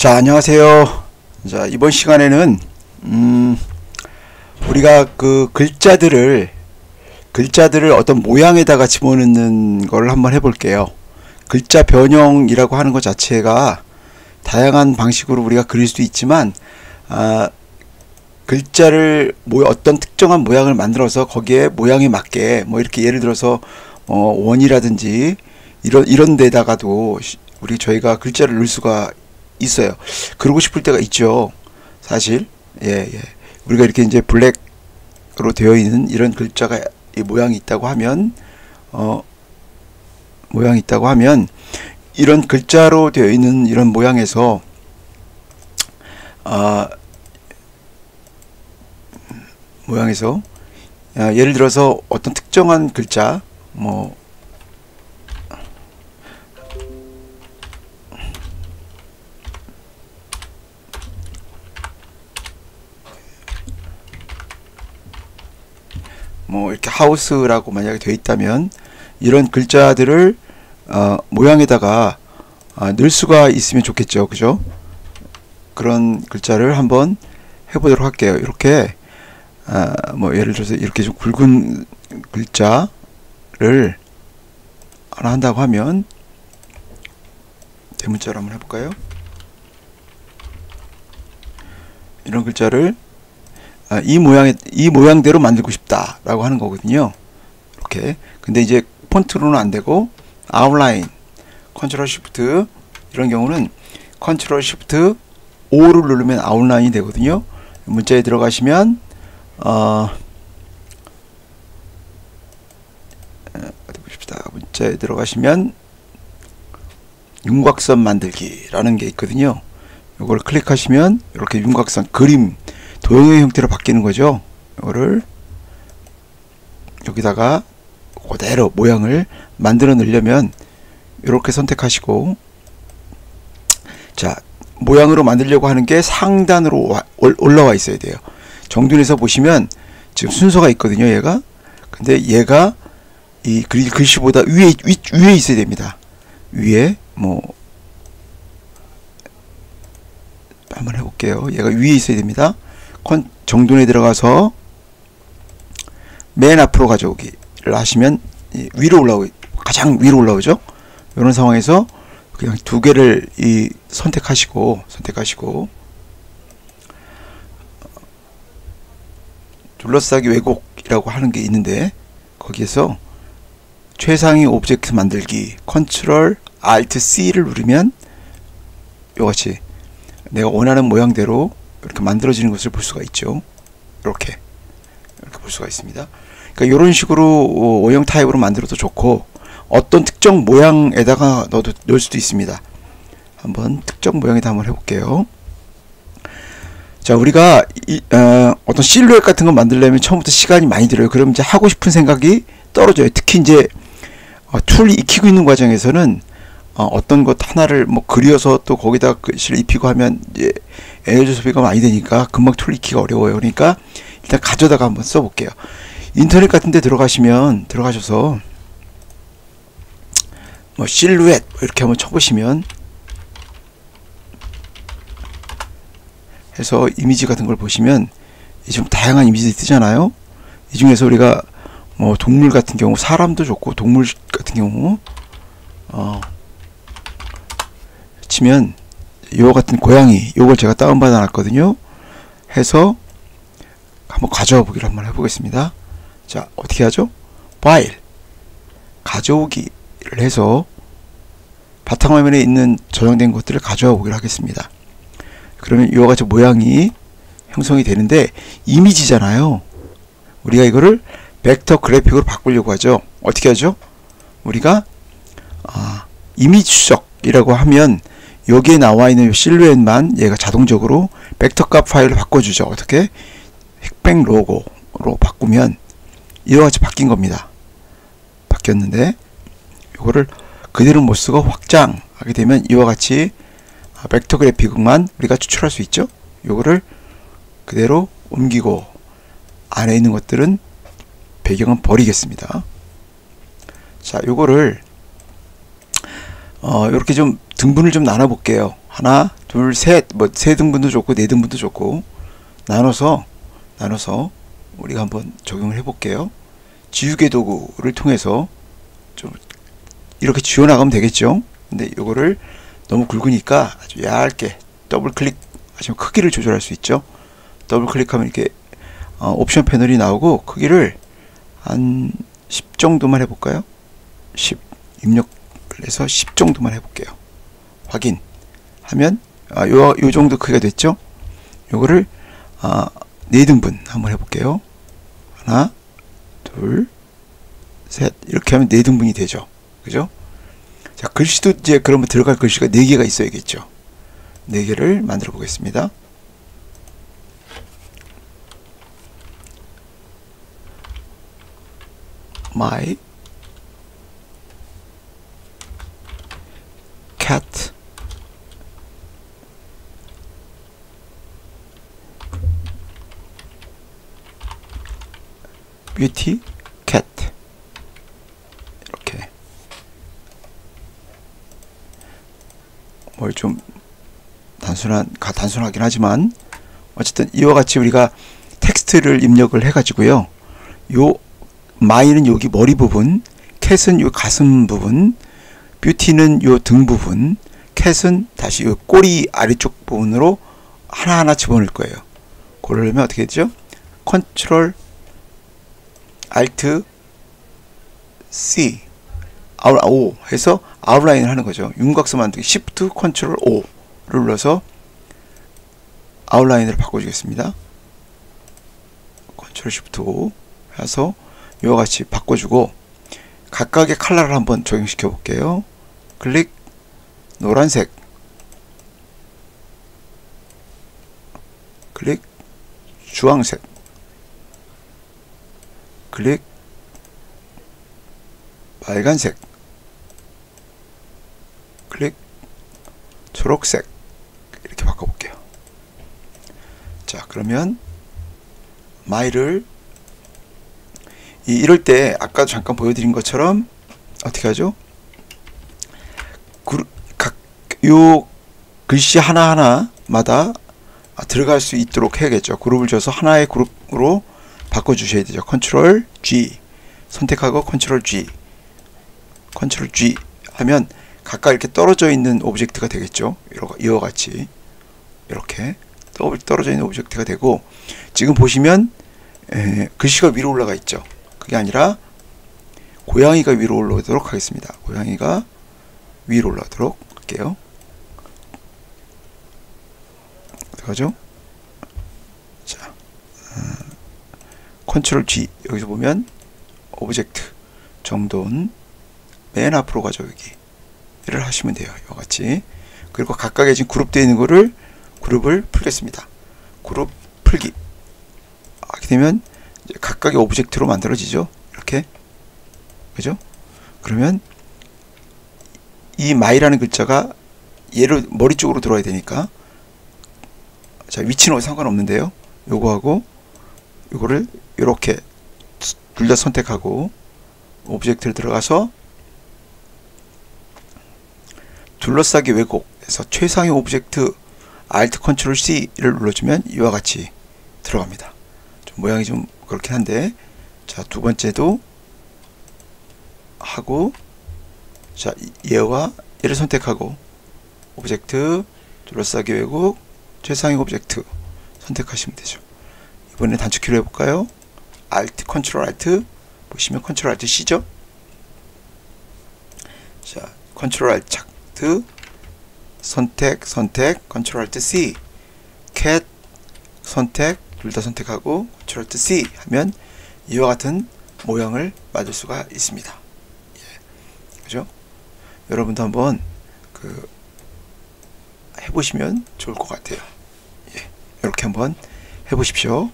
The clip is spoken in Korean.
자, 안녕하세요. 자, 이번 시간에는 우리가 그 글자들을 어떤 모양에다가 집어넣는 걸 한번 해볼게요. 글자 변형이라고 하는 것 자체가 다양한 방식으로 우리가 그릴 수도 있지만, 글자를 어떤 특정한 모양을 만들어서 거기에 모양에 맞게 뭐 이렇게 예를 들어서 원이라든지 이런 데다가도 저희가 글자를 넣을 수가 있어요. 그러고 싶을 때가 있죠. 사실 우리가 이렇게 이제 블랙으로 되어 있는 이런 글자가 모양이 있다고 하면 이런 글자로 되어 있는 이런 모양에서 예를 들어서 어떤 특정한 글자 뭐 이렇게 하우스라고 만약에 되어 있다면 이런 글자들을 모양에다가 넣을 수가 있으면 좋겠죠. 그죠? 그런 글자를 한번 해보도록 할게요. 이렇게 뭐 예를 들어서 이렇게 좀 굵은 글자를 하나 한다고 하면 대문자로 한번 해볼까요? 이런 글자를 이 모양대로 만들고 싶다 라고 하는 거거든요. 이렇게. 근데 이제 폰트로는 안 되고 아웃라인 컨트롤 쉬프트, 이런 경우는 컨트롤 쉬프트 O를 누르면 아웃라인이 되거든요. 문자에 들어가시면 어디 보십시다. 문자에 들어가시면 윤곽선 만들기 라는 게 있거든요. 이걸 클릭하시면 이렇게 윤곽선 그림 도형의 형태로 바뀌는 거죠. 이거를 여기다가 그대로 모양을 만들어 넣으려면 이렇게 선택하시고, 자, 모양으로 만들려고 하는 게 상단으로 올라와 있어야 돼요. 정둔에서 보시면 지금 순서가 있거든요. 얘가. 근데 얘가 이 글씨보다 위에 있어야 됩니다. 위에 뭐 한번 해볼게요. 얘가 위에 있어야 됩니다. 정돈에 들어가서 맨 앞으로 가져오기를 하시면 위로 올라오고, 가장 위로 올라오죠. 이런 상황에서 그냥 두 개를 선택하시고 둘러싸기 왜곡이라고 하는 게 있는데, 거기에서 최상위 오브젝트 만들기 컨트롤 알트 C를 누르면 이같이 내가 원하는 모양대로 이렇게 만들어지는 것을 볼 수가 있죠. 이렇게 볼 수가 있습니다. 그러니까 이런 식으로 원형 타입으로 만들어도 좋고, 어떤 특정 모양에다가 넣을 수도 있습니다. 한번 특정 모양에다 한번 해볼게요. 자, 우리가 어떤 실루엣 같은 거 만들려면 처음부터 시간이 많이 들어요. 그럼 이제 하고 싶은 생각이 떨어져요. 특히 이제 툴 익히고 있는 과정에서는 어떤 것 하나를 뭐 그려서 또 거기다 글씨를 입히고 하면 이제 에너지 소비가 많이 되니까 금방 툴 익히기가 어려워요. 그러니까 일단 가져다가 한번 써볼게요. 인터넷 같은 데 들어가셔서 뭐 실루엣 이렇게 한번 쳐보시면 해서 이미지 같은 걸 보시면 좀 다양한 이미지들이 뜨잖아요. 이 중에서 우리가 뭐 동물 같은 경우, 사람도 좋고 동물 같은 경우 치면 이와 같은 고양이, 요걸 제가 다운받아 놨거든요. 해서 한번 가져와 보기를 한번 해보겠습니다. 자, 어떻게 하죠? 파일 가져오기를 해서 바탕화면에 있는 저장된 것들을 가져와 보기를 하겠습니다. 그러면 이와 같이 모양이 형성이 되는데, 이미지잖아요. 우리가 이거를 벡터 그래픽으로 바꾸려고 하죠. 어떻게 하죠? 우리가 이미지 추적이라고 하면 여기에 나와 있는 실루엣만 얘가 자동적으로 벡터 값 파일로 바꿔주죠. 어떻게? 흑백 로고로 바꾸면 이와 같이 바뀐 겁니다. 바뀌었는데 이거를 그대로 못 쓰고 확장하게 되면 이와 같이 벡터 그래픽만 우리가 추출할 수 있죠. 이거를 그대로 옮기고 안에 있는 것들은 배경은 버리겠습니다. 자, 요거를 이렇게 좀 등분을 좀 나눠 볼게요. 하나, 둘, 셋, 뭐 세 등분도 좋고 네 등분도 좋고 나눠서 우리가 한번 적용을 해볼게요. 지우개 도구를 통해서 좀 이렇게 지워 나가면 되겠죠. 근데 이거를 너무 굵으니까 아주 얇게 더블 클릭 하시면 크기를 조절할 수 있죠. 더블 클릭하면 이렇게 옵션 패널이 나오고 크기를 한 10 정도만 해볼까요? 10 입력을 해서 10 정도만 해볼게요. 확인 하면 요 정도 크기가 됐죠. 요거를 4등분 한번 해볼게요. 하나, 둘, 셋 이렇게 하면 4등분이 되죠. 그죠? 자, 글씨도 이제 그러면 들어갈 글씨가 4개가 있어야겠죠. 4개를 만들어 보겠습니다. My cat beauty cat 이렇게 뭘 좀 단순하긴 하지만 어쨌든 이와 같이 우리가 텍스트를 입력을 해 가지고요. 요 my는 여기 머리 부분, cat은 요 가슴 부분, beauty는 요 등 부분, cat은 다시 요 꼬리 아래쪽 부분으로 하나하나 집어넣을 거예요. 그러려면 어떻게 되죠? 컨트롤 Alt C O 해서 아웃라인을 하는 거죠. 윤곽선 만들기 Shift 컨트롤 O를 눌러서 아웃라인을 바꿔주겠습니다. 컨트롤 Shift O 해서 이와 같이 바꿔주고 각각의 컬러를 한번 적용시켜 볼게요. 클릭 노란색 클릭 주황색 클릭 빨간색 클릭 초록색 이렇게 바꿔볼게요. 자, 그러면 my를 이럴 때 아까 잠깐 보여드린 것처럼 어떻게 하죠? 요 글씨 하나하나마다 들어갈 수 있도록 해야겠죠. 그룹을 줘서 하나의 그룹으로 바꿔주셔야 되죠. 컨트롤 G 선택하고 컨트롤 G 하면 각각 이렇게 떨어져 있는 오브젝트가 되겠죠. 이와 같이 이렇게 떨어져 있는 오브젝트가 되고 지금 보시면 글씨가 위로 올라가 있죠. 그게 아니라 고양이가 위로 올라오도록 하겠습니다. 고양이가 위로 올라오도록 할게요. 어떡하죠? 자, 컨트롤 G 여기서 보면 오브젝트 정돈 맨 앞으로 가져오기 를 하시면 돼요. 이와 같이. 그리고 각각의 지금 그룹되어 있는 거를 그룹을 풀겠습니다. 그룹 풀기 하게 되면 이제 각각의 오브젝트로 만들어지죠. 이렇게 그죠? 그러면 이 my라는 글자가 얘를 머리 쪽으로 들어와야 되니까 자, 위치는 상관없는데요. 요거하고 요거를 이렇게 둘 다 선택하고 오브젝트를 들어가서 둘러싸기 왜곡에서 최상위 오브젝트 Alt Ctrl C를 눌러주면 이와 같이 들어갑니다. 좀 모양이 좀 그렇긴 한데 자, 두 번째도 하고 자, 얘를 선택하고 오브젝트 둘러싸기 왜곡 최상위 오브젝트 선택하시면 되죠. 이번에 단축키로 해볼까요? Alt Ctrl Alt 보시면 Ctrl Alt C죠. 자, Ctrl Alt 선택 Ctrl Alt C cat 선택 둘 다 선택하고 Ctrl Alt C 하면 이와 같은 모양을 만들 수가 있습니다. 예. 그죠? 여러분도 한번 해보시면 좋을 것 같아요. 예. 이렇게 한번 해보십시오.